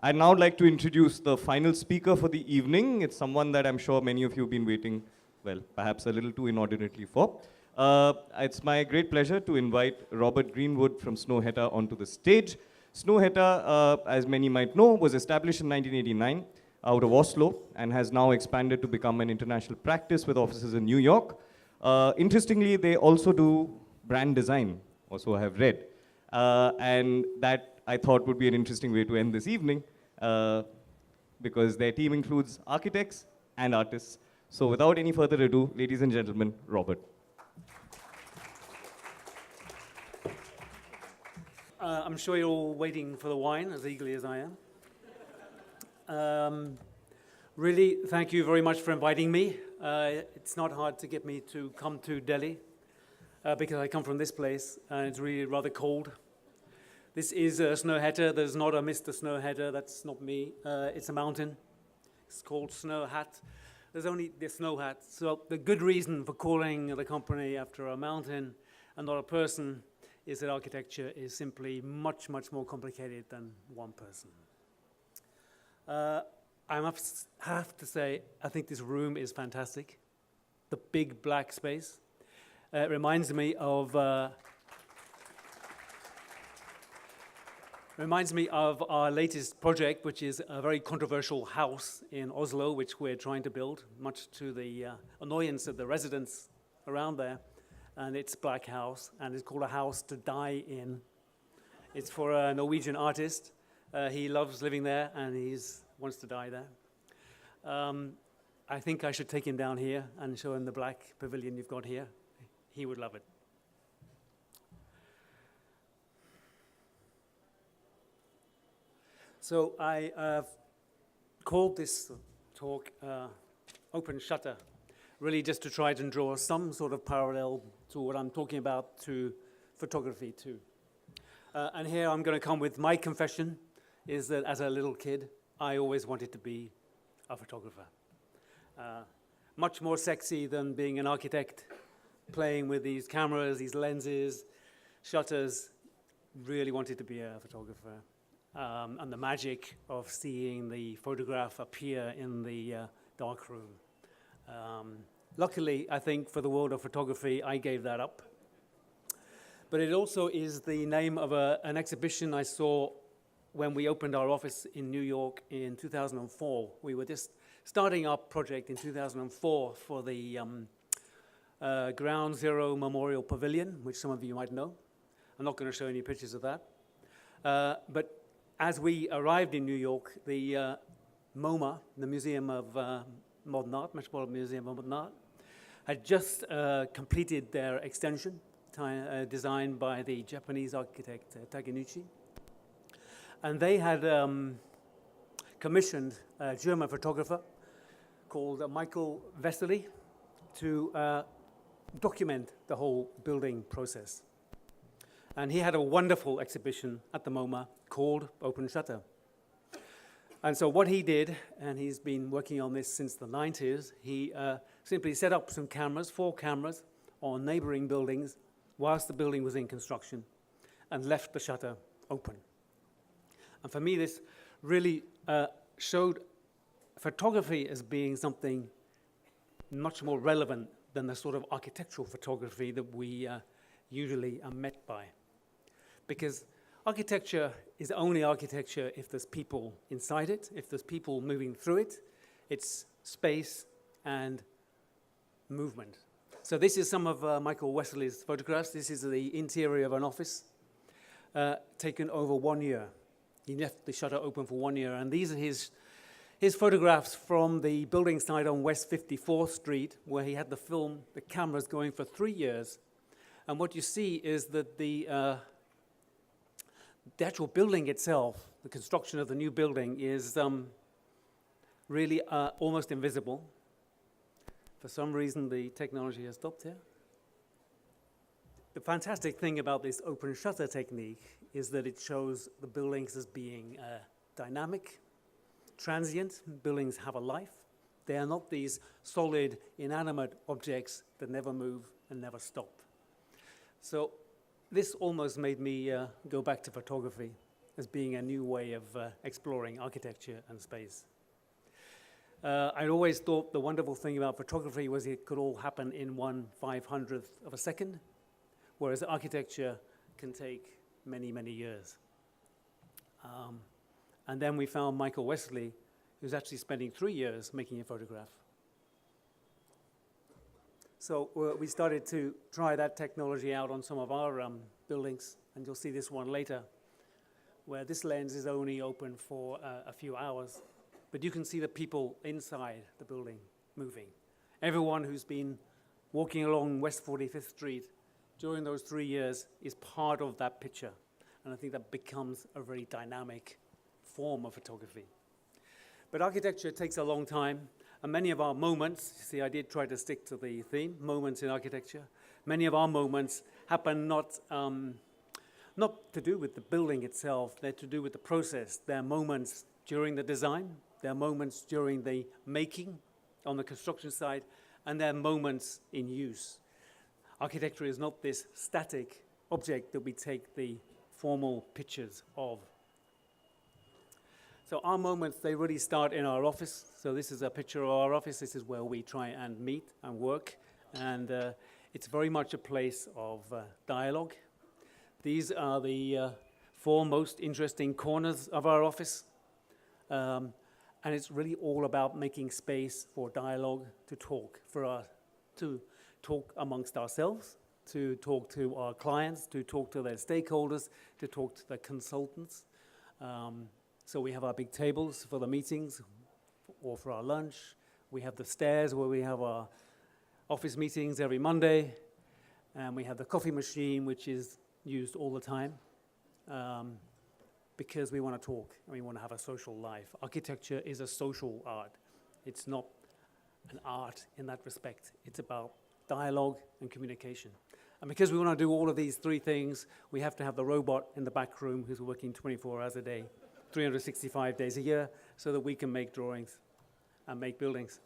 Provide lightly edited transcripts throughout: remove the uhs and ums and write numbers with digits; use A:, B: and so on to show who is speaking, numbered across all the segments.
A: I'd now like to introduce the final speaker for the evening. It's someone that I'm sure many of you have been waiting, well, perhaps a little too inordinately for. It's my great pleasure to invite Robert Greenwood from Snowhead onto the stage. Snowhead, as many might know, was established in 1989 out of Oslo and has now expanded to become an international practice with offices in New York. Interestingly, they also do brand design, also I have read. And that I thought would be an interesting way to end this evening because their team includes architects and artists. So without any further ado, ladies and gentlemen, Robert.
B: I'm sure you're all waiting for the wine as eagerly as I am. Really, thank you very much for inviting me. It's not hard to get me to come to Delhi because I come from this place and it's really rather cold. This is Snowhead. There's not a Mr. Snowhead. That's not me. It's a mountain. It's called Snowhead. There's only the Snowhead. So the good reason for calling the company after a mountain and not a person is that architecture is simply much, much more complicated than one person. I have to say, I think this room is fantastic. The big black space. It reminds me of our latest project, which is a very controversial house in Oslo, which we're trying to build, much to the annoyance of the residents around there. And it's Black House, and it's called A House to Die In. It's for a Norwegian artist. He loves living there, and he wants to die there. I think I should take him down here and show him the black pavilion you've got here. He would love it. So I called this talk Open Shutter, really just to try and draw some sort of parallel to what I'm talking about to photography too. And here I'm going to come with my confession, is that as a little kid, I always wanted to be a photographer. Much more sexy than being an architect, playing with these cameras, these lenses, shutters. Really wanted to be a photographer. And the magic of seeing the photograph appear in the dark room. Luckily, I think for the world of photography, I gave that up. But it also is the name of an exhibition I saw when we opened our office in New York in 2004. We were just starting our project in 2004 for the Ground Zero Memorial Pavilion, which some of you might know. I'm not going to show any pictures of that. But as we arrived in New York, the MoMA, the Museum of Modern Art, Metropolitan Museum of Modern Art, had just completed their extension designed by the Japanese architect Takenuchi. And they had commissioned a German photographer called Michael Wesserli to document the whole building process. And he had a wonderful exhibition at the MoMA called Open Shutter. And so what he did, and he's been working on this since the 90s, he simply set up some cameras, 4 cameras, on neighboring buildings whilst the building was in construction and left the shutter open. And for me, this really showed photography as being something much more relevant than the sort of architectural photography that we usually are met by. Because architecture is only architecture if there's people inside it, if there's people moving through it. It's space and movement. So this is some of Michael Wesserli's photographs. This is the interior of an office taken over 1 year. He left the shutter open for 1 year. And these are his photographs from the building site on West 54th Street, where he had the cameras going for 3 years. And what you see is that the actual building itself, the construction of the new building, is really almost invisible. For some reason, the technology has stopped here. The fantastic thing about this open shutter technique is that it shows the buildings as being dynamic, transient. Buildings have a life. They are not these solid, inanimate objects that never move and never stop. So this almost made me go back to photography. as being a new way of exploring architecture and space. I'd always thought the wonderful thing about photography was it could all happen in 1/500th of a second, whereas architecture can take many, many years. And then we found Michael Wesley, who's actually spending 3 years making a photograph. So we started to try that technology out on some of our buildings, and you'll see this one later, where this lens is only open for a few hours, but you can see the people inside the building moving. Everyone who's been walking along West 45th Street during those 3 years is part of that picture, and I think that becomes a very dynamic form of photography. But architecture takes a long time, and many of our moments, see, I did try to stick to the theme, moments in architecture. Many of our moments happen not to do with the building itself, they're to do with the process. They're moments during the design, they're moments during the making on the construction side, and they're moments in use. Architecture is not this static object that we take the formal pictures of. So our moments, they really start in our office. So this is a picture of our office. This is where we try and meet and work. And it's very much a place of dialogue. These are the 4 most interesting corners of our office. And it's really all about making space for dialogue, to talk, to talk amongst ourselves, to talk to our clients, to talk to their stakeholders, to talk to the consultants. So we have our big tables for the meetings or for our lunch. We have the stairs where we have our office meetings every Monday. And we have the coffee machine, which is used all the time because we want to talk and we want to have a social life. Architecture is a social art. It's not an art in that respect. It's about dialogue and communication. And because we want to do all of these 3 things, we have to have the robot in the back room who's working 24 hours a day, 365 days a year, so that we can make drawings and make buildings.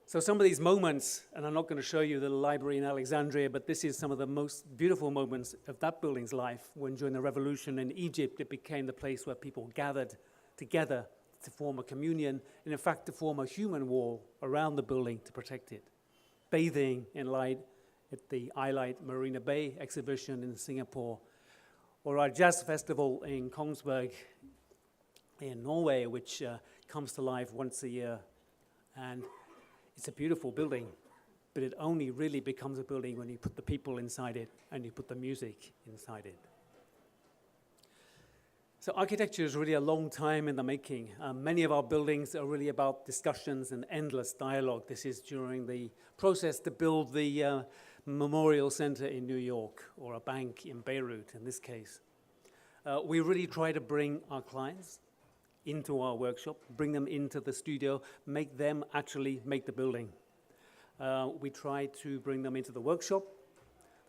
B: So some of these moments, and I'm not going to show you the library in Alexandria, but this is some of the most beautiful moments of that building's life, when during the revolution in Egypt, it became the place where people gathered together to form a communion, and in fact to form a human wall around the building to protect it. Bathing in light at the I Light Marina Bay exhibition in Singapore, or our jazz festival in Kongsberg in Norway, which comes to life once a year. And it's a beautiful building, but it only really becomes a building when you put the people inside it and you put the music inside it. So architecture is really a long time in the making. Many of our buildings are really about discussions and endless dialogue. This is during the process to build the Memorial Center in New York, or a bank in Beirut in this case. We really try to bring our clients into our workshop, bring them into the studio, make them actually make the building. We try to bring them into the workshop.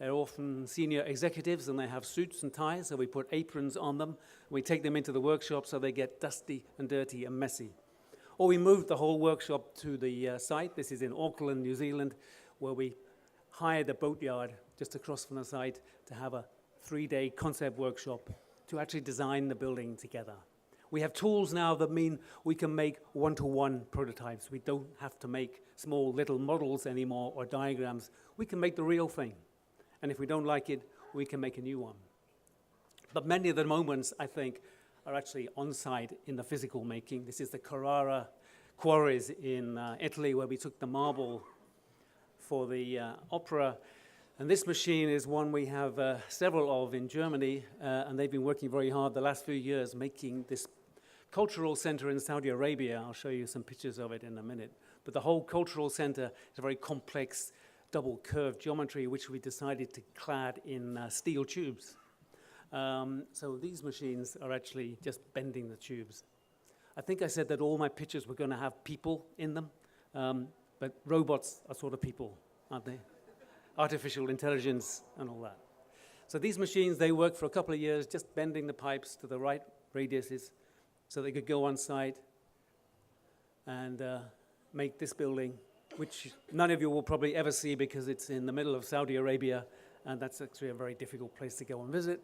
B: They're often senior executives and they have suits and ties, so we put aprons on them. We take them into the workshop so they get dusty and dirty and messy. Or we move the whole workshop to the site. This is in Auckland, New Zealand, where we hired a boatyard just across from the site to have a 3-day concept workshop to actually design the building together. We have tools now that mean we can make one-to-one prototypes. We don't have to make small little models anymore or diagrams. We can make the real thing. And if we don't like it, we can make a new one. But many of the moments, I think, are actually on-site in the physical making. This is the Carrara quarries in Italy, where we took the marble for the opera. And this machine is one we have several of in Germany, and they've been working very hard the last few years making this cultural center in Saudi Arabia. I'll show you some pictures of it in a minute. But the whole cultural center is a very complex double curved geometry, which we decided to clad in steel tubes. So these machines are actually just bending the tubes. I think I said that all my pictures were going to have people in them, but robots are sort of people, aren't they? Artificial intelligence and all that. So these machines, they worked for a couple of years, just bending the pipes to the right radiuses so they could go on site and make this building, which none of you will probably ever see because it's in the middle of Saudi Arabia, and that's actually a very difficult place to go and visit.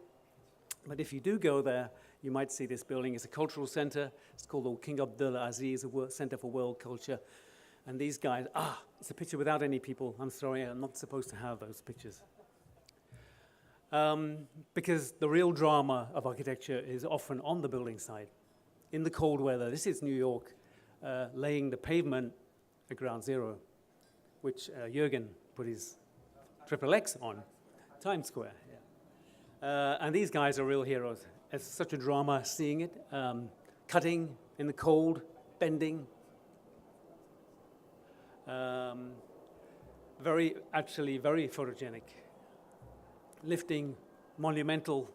B: But if you do go there, you might see this building. It's a cultural center. It's called the King Abdulaziz Center for World Culture. And these guys, it's a picture without any people. I'm sorry, I'm not supposed to have those pictures. Because the real drama of architecture is often on the building site. In the cold weather, this is New York, laying the pavement at ground zero, which Jürgen put his XXX on, Times Square. Yeah. And these guys are real heroes. It's such a drama seeing it, cutting in the cold, bending. Very photogenic, lifting monumental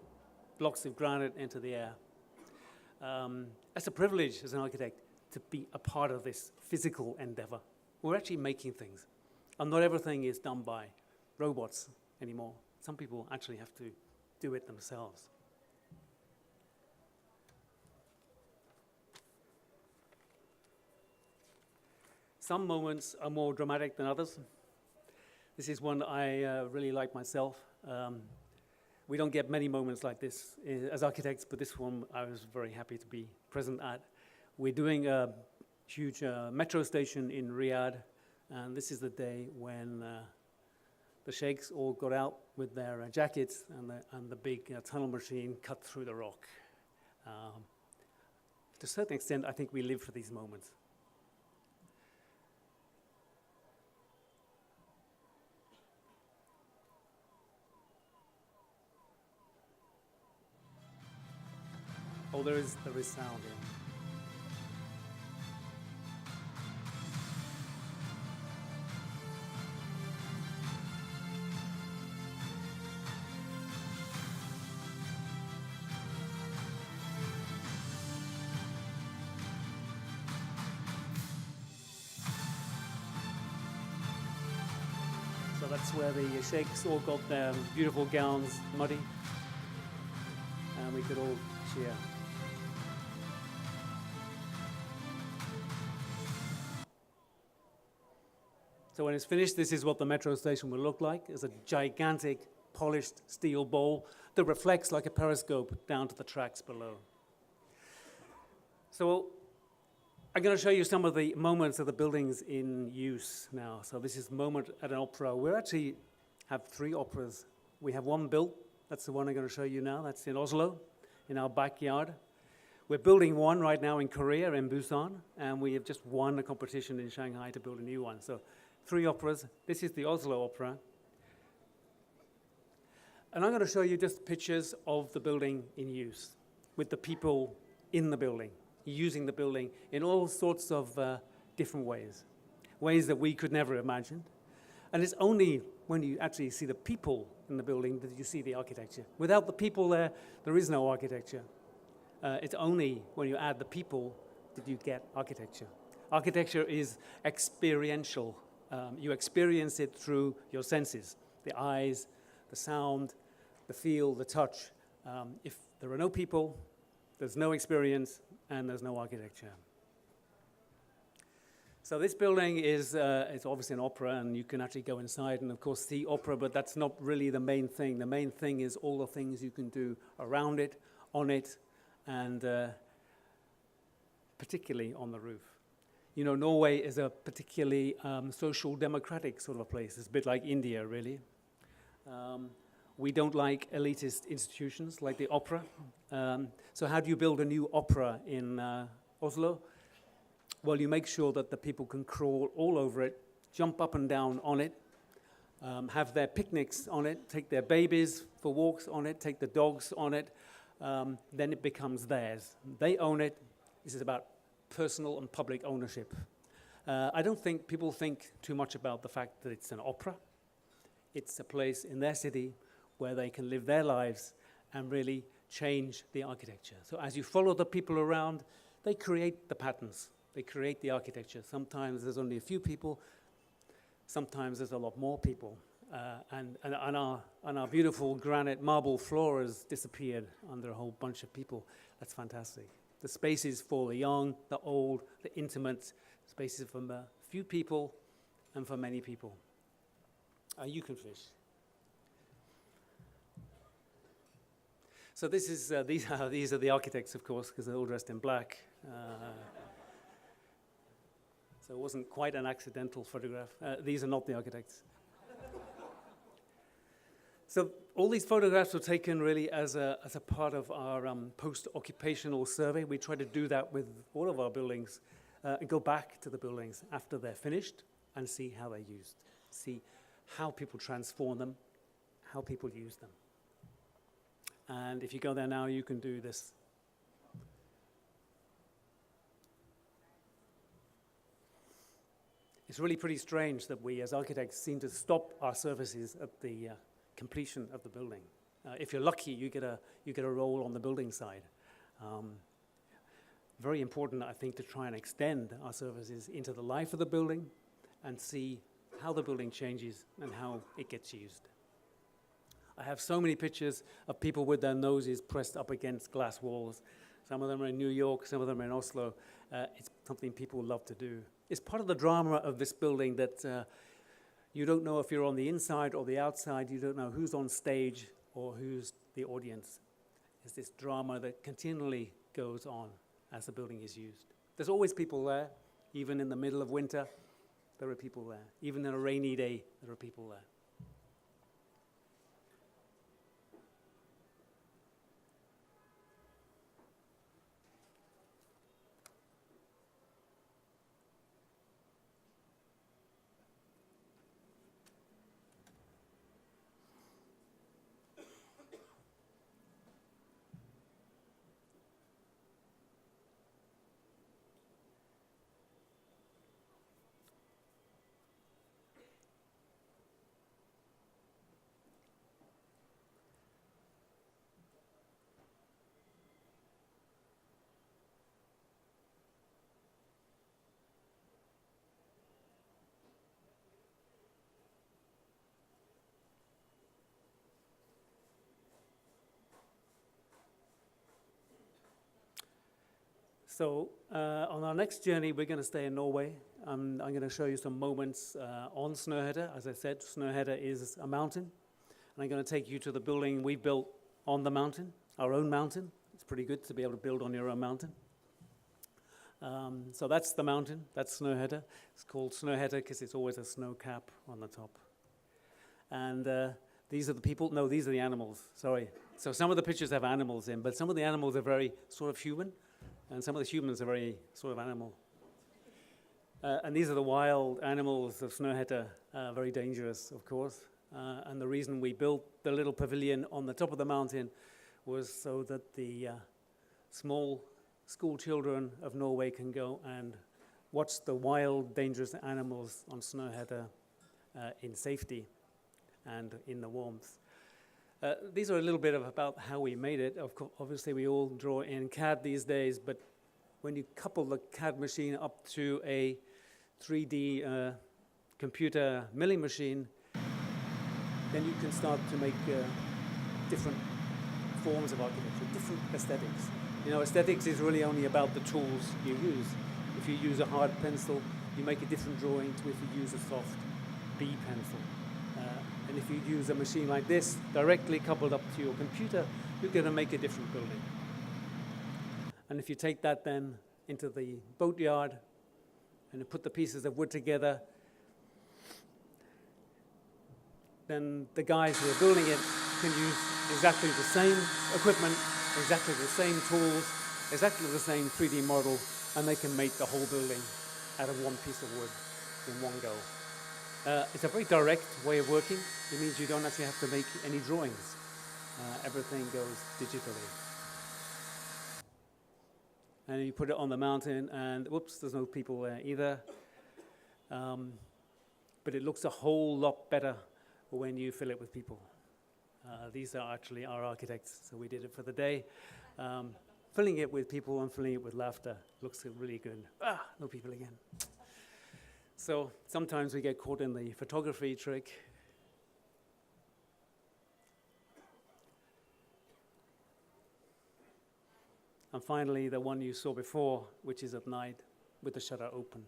B: blocks of granite into the air. It's a privilege as an architect to be a part of this physical endeavor. We're actually making things. And not everything is done by robots anymore. Some people actually have to do it themselves. Some moments are more dramatic than others. This is one I really like myself. We don't get many moments like this as architects, but this one I was very happy to be present at. We're doing a huge metro station in Riyadh, and this is the day when the sheikhs all got out with their jackets and the big tunnel machine cut through the rock. To a certain extent, I think we live for these moments. Oh, there is sound here. So that's where the sheikhs all got their beautiful gowns muddy, and we could all cheer. So when it's finished, this is what the metro station will look like. It's a gigantic polished steel bowl that reflects like a periscope down to the tracks below. So I'm going to show you some of the moments of the buildings in use now. So this is moment at an opera. We actually have 3 operas. We have one built. That's the one I'm going to show you now. That's in Oslo, in our backyard. We're building one right now in Korea, in Busan, and we have just won a competition in Shanghai to build a new one. So 3 operas. This is the Oslo Opera. And I'm going to show you just pictures of the building in use, with the people in the building, using the building in all sorts of different ways that we could never imagine. And it's only when you actually see the people in the building that you see the architecture. Without the people there is no architecture. It's only when you add the people that you get architecture. Architecture is experiential. You experience it through your senses, the eyes, the sound, the feel, the touch. If there are no people, there's no experience, and there's no architecture. So this building is it's obviously an opera, and you can actually go inside and, of course, see opera, but that's not really the main thing. The main thing is all the things you can do around it, on it, and particularly on the roof. You know, Norway is a particularly social democratic sort of a place. It's a bit like India, really. We don't like elitist institutions like the opera. So how do you build a new opera in Oslo? Well, you make sure that the people can crawl all over it, jump up and down on it, have their picnics on it, take their babies for walks on it, take the dogs on it. Then it becomes theirs. They own it. This is about personal and public ownership. I don't think people think too much about the fact that it's an opera. It's a place in their city where they can live their lives and really change the architecture. So as you follow the people around, they create the patterns. They create the architecture. Sometimes there's only a few people. Sometimes there's a lot more people. And our beautiful granite marble floor has disappeared under a whole bunch of people. That's fantastic. The spaces for the young, the old, the intimate, spaces for a few people and for many people. You can fish. So this is these are the architects, of course, because they're all dressed in black. So it wasn't quite an accidental photograph. These are not the architects. So all these photographs were taken really as a part of our post-occupational survey. We try to do that with all of our buildings and go back to the buildings after they're finished and see how they're used, see how people transform them, how people use them. And if you go there now, you can do this. It's really pretty strange that we as architects seem to stop our services at the completion of the building. If you're lucky, you get a role on the building side. Very important, I think, to try and extend our services into the life of the building and see how the building changes and how it gets used. I have so many pictures of people with their noses pressed up against glass walls. Some of them are in New York, some of them are in Oslo. It's something people love to do. It's part of the drama of this building that you don't know if you're on the inside or the outside. You don't know who's on stage or who's the audience. It's this drama that continually goes on as the building is used. There's always people there. Even in the middle of winter, there are people there. Even on a rainy day, there are people there. So on our next journey, we're going to stay in Norway. I'm going to show you some moments on Snowhead. As I said, Snowhead is a mountain. And I'm going to take you to the building we built on the mountain, our own mountain. It's pretty good to be able to build on your own mountain. So that's the mountain, that's Snowhead. It's called Snowhead because it's always a snow cap on the top. And these are the people, no, these are the animals, sorry. So some of the pictures have animals in, but some of the animals are very sort of human. And some of the humans are very sort of animal. And these are the wild animals of Snowhead, very dangerous, of course. And the reason we built the little pavilion on the top of the mountain was so that the small school children of Norway can go and watch the wild, dangerous animals on Snowhead in safety and in the warmth. These are a little bit about how we made it. Obviously, we all draw in CAD these days, but when you couple the CAD machine up to a 3D computer milling machine, then you can start to make different forms of architecture, different aesthetics. You know, aesthetics is really only about the tools you use. If you use a hard pencil, you make a different drawing to if you use a soft B pencil. And if you use a machine like this, directly coupled up to your computer, you're going to make a different building. And if you take that then into the boatyard and you put the pieces of wood together, then the guys who are building it can use exactly the same equipment, exactly the same tools, exactly the same 3D model, and they can make the whole building out of one piece of wood in one go. It's a very direct way of working. It means you don't actually have to make any drawings. Everything goes digitally. And you put it on the mountain, and whoops, there's no people there either. But it looks a whole lot better when you fill it with people. These are actually our architects, so we did it for the day. Filling it with people and filling it with laughter looks really good. No people again. So sometimes we get caught in the photography trick. And finally, the one you saw before, which is at night with the shutter open.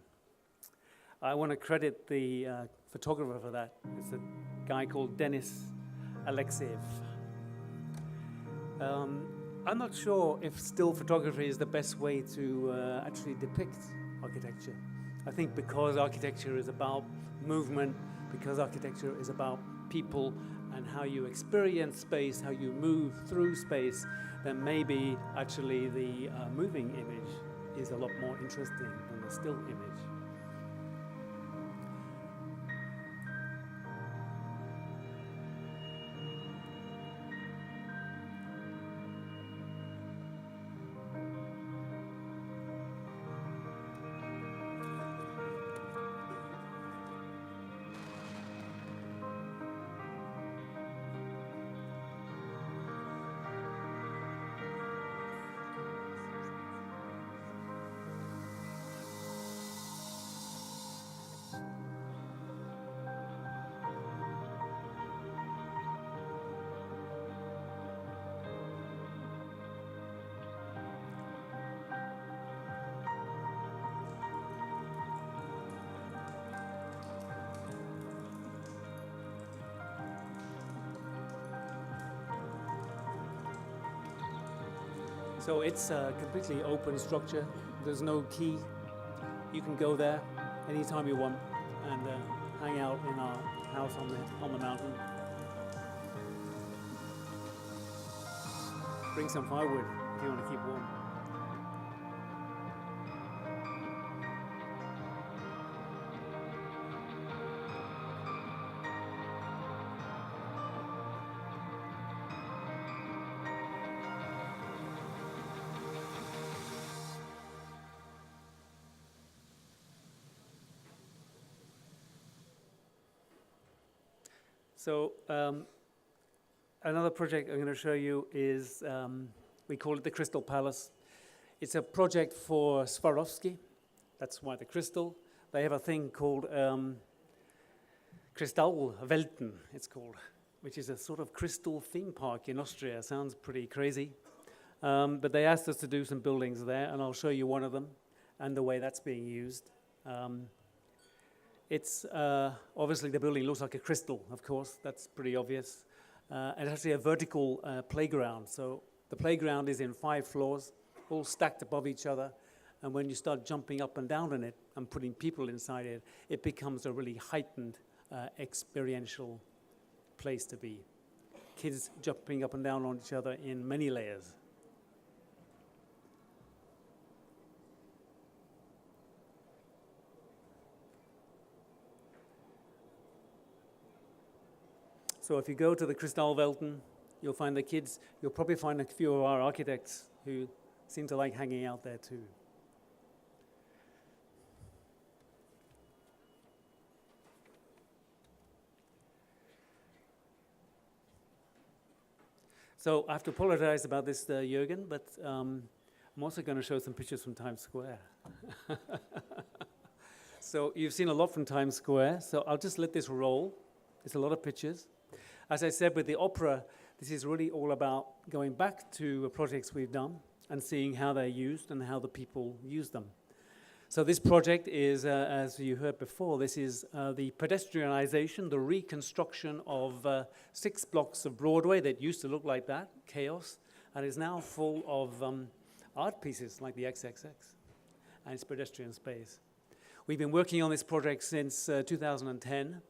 B: I want to credit the photographer for that. It's a guy called Alexei. I'm not sure if still photography is the best way to actually depict architecture. I think because architecture is about movement, because architecture is about people and how you experience space, how you move through space, then maybe actually the moving image is a lot more interesting than the still image. So it's a completely open structure. There's no key. You can go there anytime you want and hang out in our house on the mountain. Bring some firewood if you want to keep warm. So another project I'm going to show you is, we call it the Crystal Palace. It's a project for Swarovski. That's why the crystal. They have a thing called Kristallwelten, it's called, which is a sort of crystal theme park in Austria. Sounds pretty crazy. But they asked us to do some buildings there, and I'll show you one of them and the way that's being used. It's obviously the building looks like a crystal, of course, that's pretty obvious. And it's actually a vertical playground. So the playground is in 5 floors, all stacked above each other. And when you start jumping up and down in it and putting people inside it, it becomes a really heightened experiential place to be. Kids jumping up and down on each other in many layers. So if you go to the Kristallwelten, you'll find the kids. You'll probably find a few of our architects who seem to like hanging out there too. So I have to apologize about this, Jürgen, but I'm also going to show some pictures from Times Square. So you've seen a lot from Times Square, so I'll just let this roll. It's a lot of pictures. As I said, with the opera, this is really all about going back to projects we've done and seeing how they're used and how the people use them. So this project is, as you heard before, this is the pedestrianisation, the reconstruction of 6 blocks of Broadway that used to look like that, chaos, and is now full of art pieces like the XXX and its pedestrian space. We've been working on this project since 2010.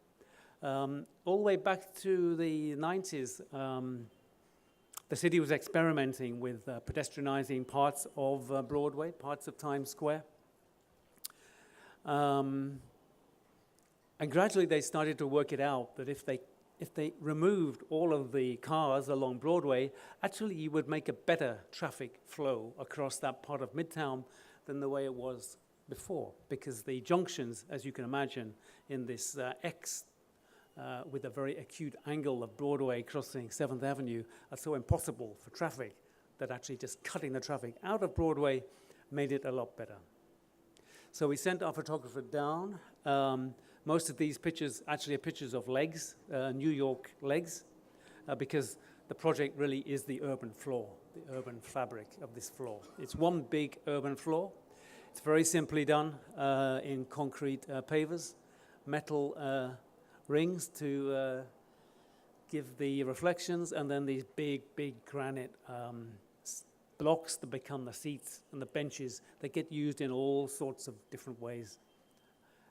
B: All the way back to the 90s, the city was experimenting with pedestrianizing parts of Broadway, parts of Times Square. And gradually they started to work it out that if they removed all of the cars along Broadway, actually you would make a better traffic flow across that part of Midtown than the way it was before, because the junctions, as you can imagine, in this X with a very acute angle of Broadway crossing 7th Avenue are so impossible for traffic that actually just cutting the traffic out of Broadway made it a lot better. So we sent our photographer down. Most of these pictures actually are pictures of legs, New York legs, because the project really is the urban floor, the urban fabric of this floor. It's one big urban floor. It's very simply done in concrete pavers, metal rings to give the reflections, and then these big, big granite blocks that become the seats and the benches that get used in all sorts of different ways,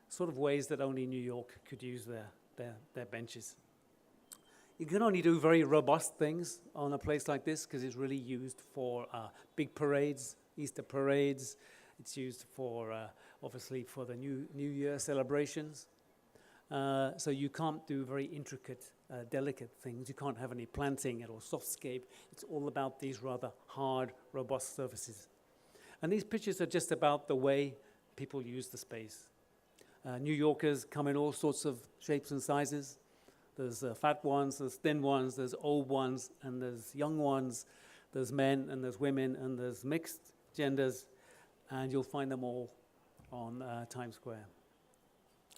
B: sort of ways that only New York could use their benches. You can only do very robust things on a place like this because it's really used for big parades, Easter parades. It's used for, obviously, for the New Year celebrations. So you can't do very intricate, delicate things. You can't have any planting or softscape. It's all about these rather hard, robust surfaces. And these pictures are just about the way people use the space. New Yorkers come in all sorts of shapes and sizes. There's fat ones, there's thin ones, there's old ones, and there's young ones. There's men, and there's women, and there's mixed genders. And you'll find them all on Times Square.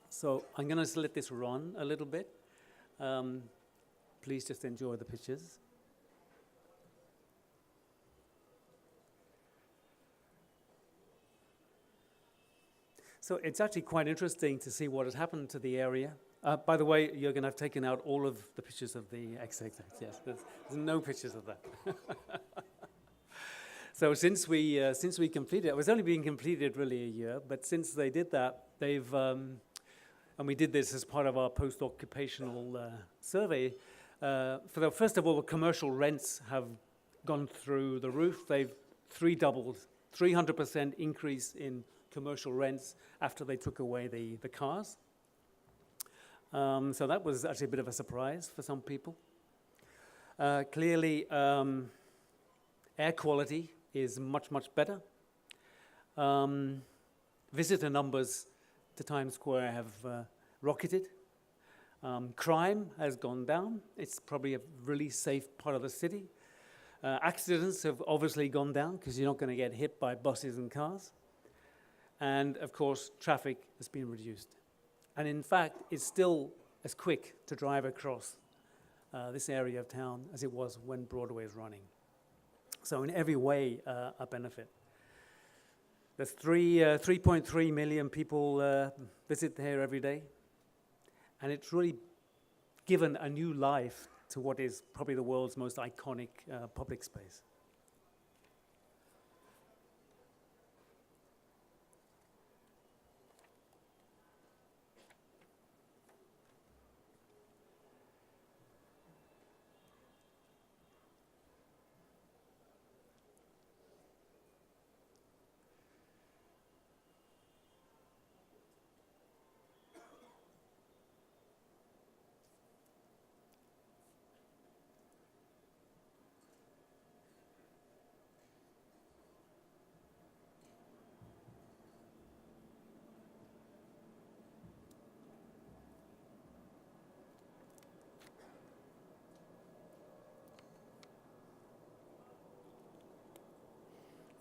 B: So I'm going to let this run a little bit. Please just enjoy the pictures. So it's actually quite interesting to see what has happened to the area. By the way, you're going to have taken out all of the pictures of the XXX. Yes, there's no pictures of that. So since we completed it was only being completed really a year, but since they did that, they've and we did this as part of our post-occupational survey. First of all, the commercial rents have gone through the roof. They've doubled, 300% increase in commercial rents after they took away the cars. So that was actually a bit of a surprise for some people. Clearly, air quality is much, much better. Visitor numbers to Times Square have rocketed. Crime has gone down. It's probably a really safe part of the city. Accidents have obviously gone down because you're not going to get hit by buses and cars. And of course, traffic has been reduced. And in fact, it's still as quick to drive across this area of town as it was when Broadway was running. So in every way, a benefit. There's 3.3 million people visit here every day. And it's really given a new life to what is probably the world's most iconic public space.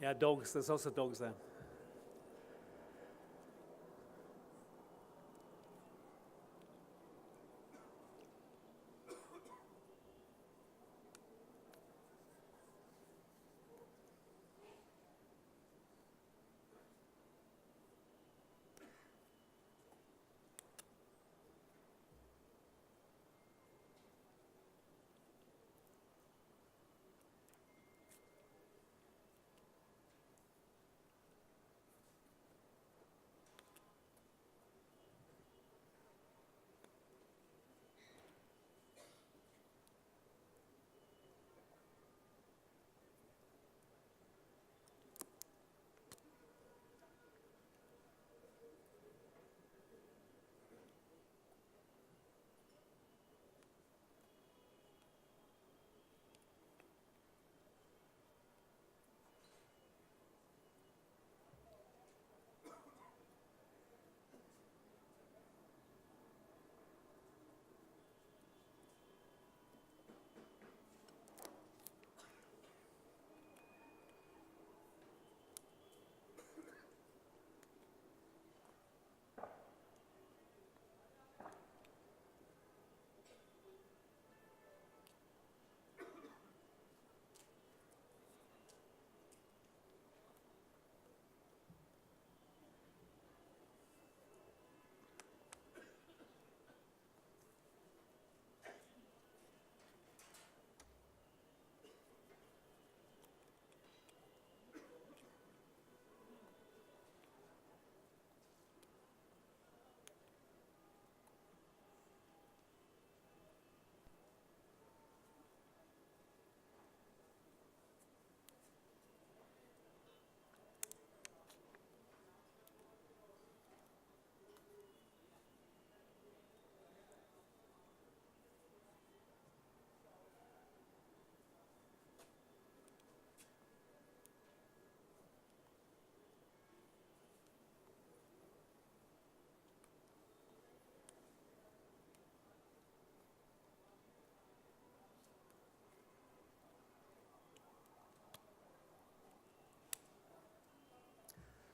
B: Yeah, dogs. There's also dogs there.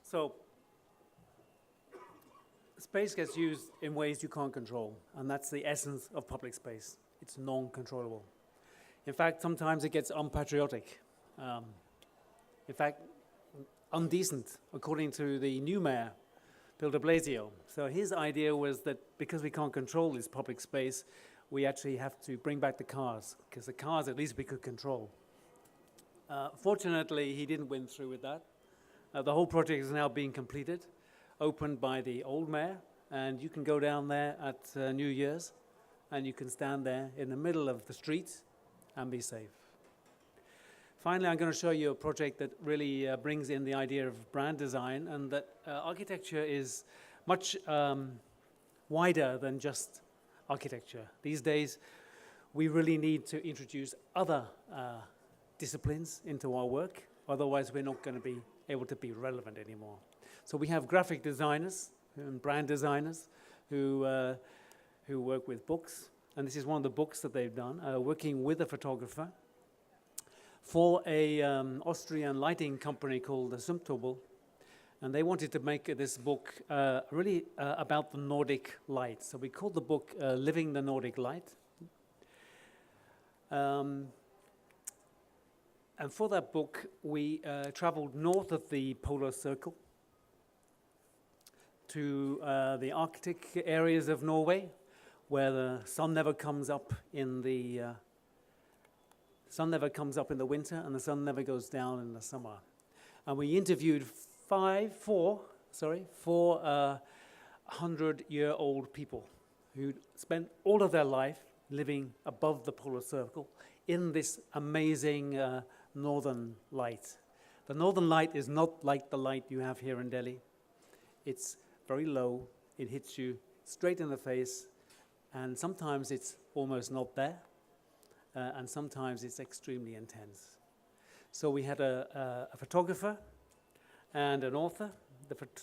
B: So space gets used in ways you can't control, and that's the essence of public space. It's non-controllable. In fact, sometimes it gets unpatriotic. In fact, undecent, according to the new mayor, Bill de Blasio. So his idea was that because we can't control this public space, we actually have to bring back the cars, because the cars at least we could control. Fortunately, he didn't win through with that. The whole project is now being completed, opened by the old mayor, and you can go down there at New Year's, and you can stand there in the middle of the street and be safe. Finally, I'm going to show you a project that really brings in the idea of brand design, and that architecture is much wider than just architecture. These days, we really need to introduce other disciplines into our work, otherwise we're not going to be able to be relevant anymore. So we have graphic designers and brand designers who work with books, and this is one of the books that they've done, working with a photographer for a Austrian lighting company called the Zumtobel, and they wanted to make this book really about the Nordic light. So we called the book Living the Nordic Light. And for that book, we traveled north of the polar circle to the Arctic areas of Norway, where the sun never comes up in the winter and the sun never goes down in the summer. And we interviewed four 100-year-old people who spent all of their life living above the polar circle in this amazing northern light. The northern light is not like the light you have here in Delhi. It's very low, it hits you straight in the face, and sometimes it's almost not there, and sometimes it's extremely intense. So we had a photographer and an author.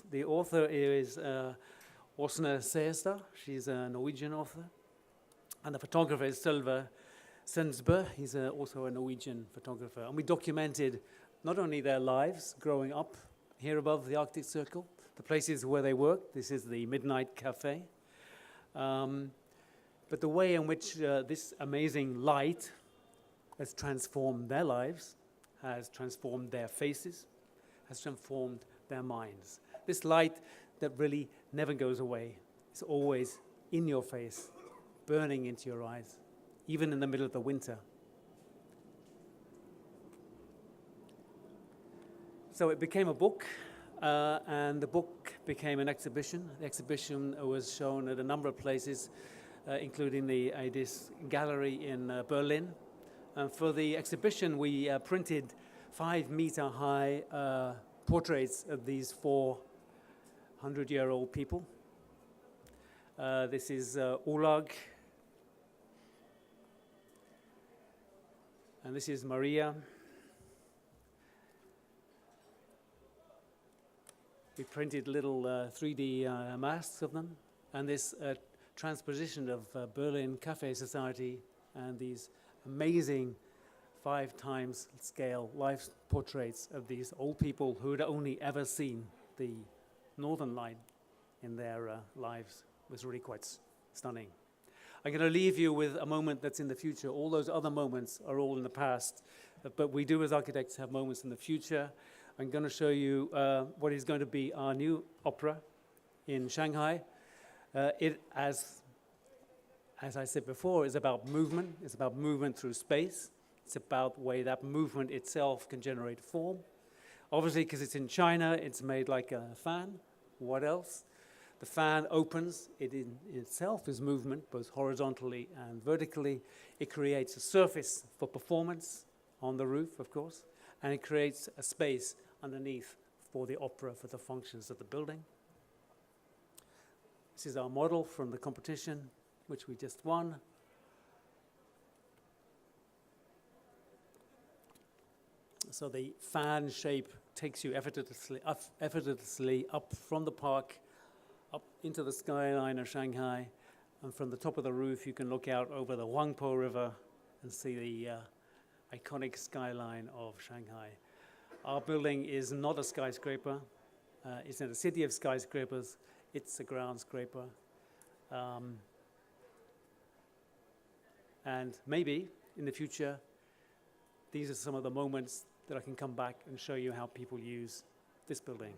B: The author is Åsne Seestad. She's a Norwegian author. And the photographer is Sølve Sensbø. He's also a Norwegian photographer. And we documented not only their lives growing up here above the Arctic Circle, the places where they work. This is the Midnight Cafe. But the way in which this amazing light has transformed their lives, has transformed their faces, has transformed their minds. This light that really never goes away. It's always in your face, burning into your eyes, even in the middle of the winter. So it became a book, and the book became an exhibition. The exhibition was shown at a number of places, including the IAD's gallery in Berlin. And for the exhibition, we printed 5-meter-high portraits of these 400-year-old people. This is Olag, and this is Maria. We printed little 3D masks of them, and this transposition of Berlin Cafe Society and these amazing 5x scale life portraits of these old people who had only ever seen the northern light in their lives was really quite stunning. I'm going to leave you with a moment that's in the future. All those other moments are all in the past, but we do as architects have moments in the future. I'm going to show you what is going to be our new opera in Shanghai. It, as I said before, is about movement. It's about movement through space. It's about the way that movement itself can generate form. Obviously, because it's in China, it's made like a fan. What else? The fan opens. It in itself is movement, both horizontally and vertically. It creates a surface for performance on the roof, of course, and it creates a space underneath for the opera, for the functions of the building. This is our model from the competition, which we just won. So the fan shape takes you effortlessly up from the park, up into the skyline of Shanghai, and from the top of the roof you can look out over the Huangpu River and see the iconic skyline of Shanghai. Our building is not a skyscraper. It's in a city of skyscrapers. It's a ground scraper. And maybe in the future, these are some of the moments that I can come back and show you how people use this building.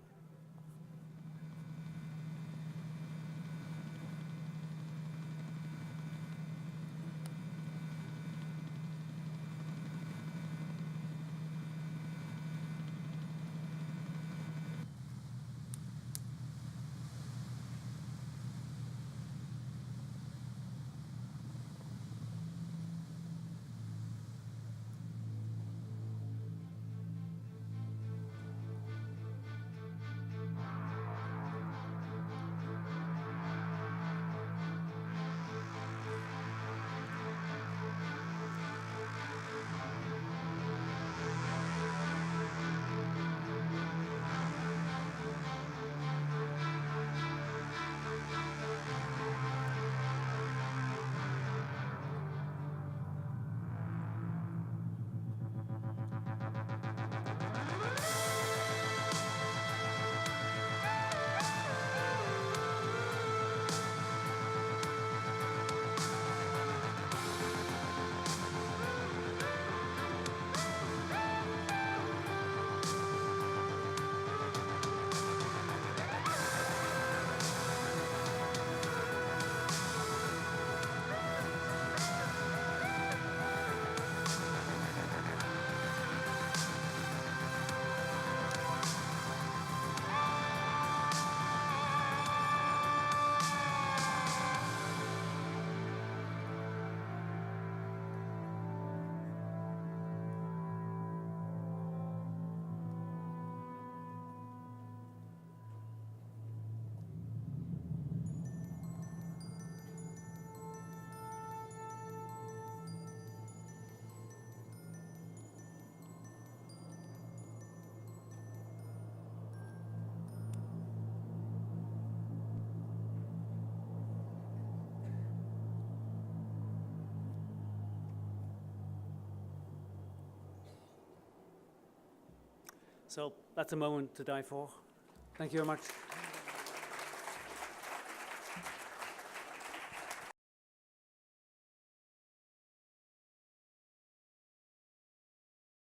B: So that's a moment to die for. Thank you very much.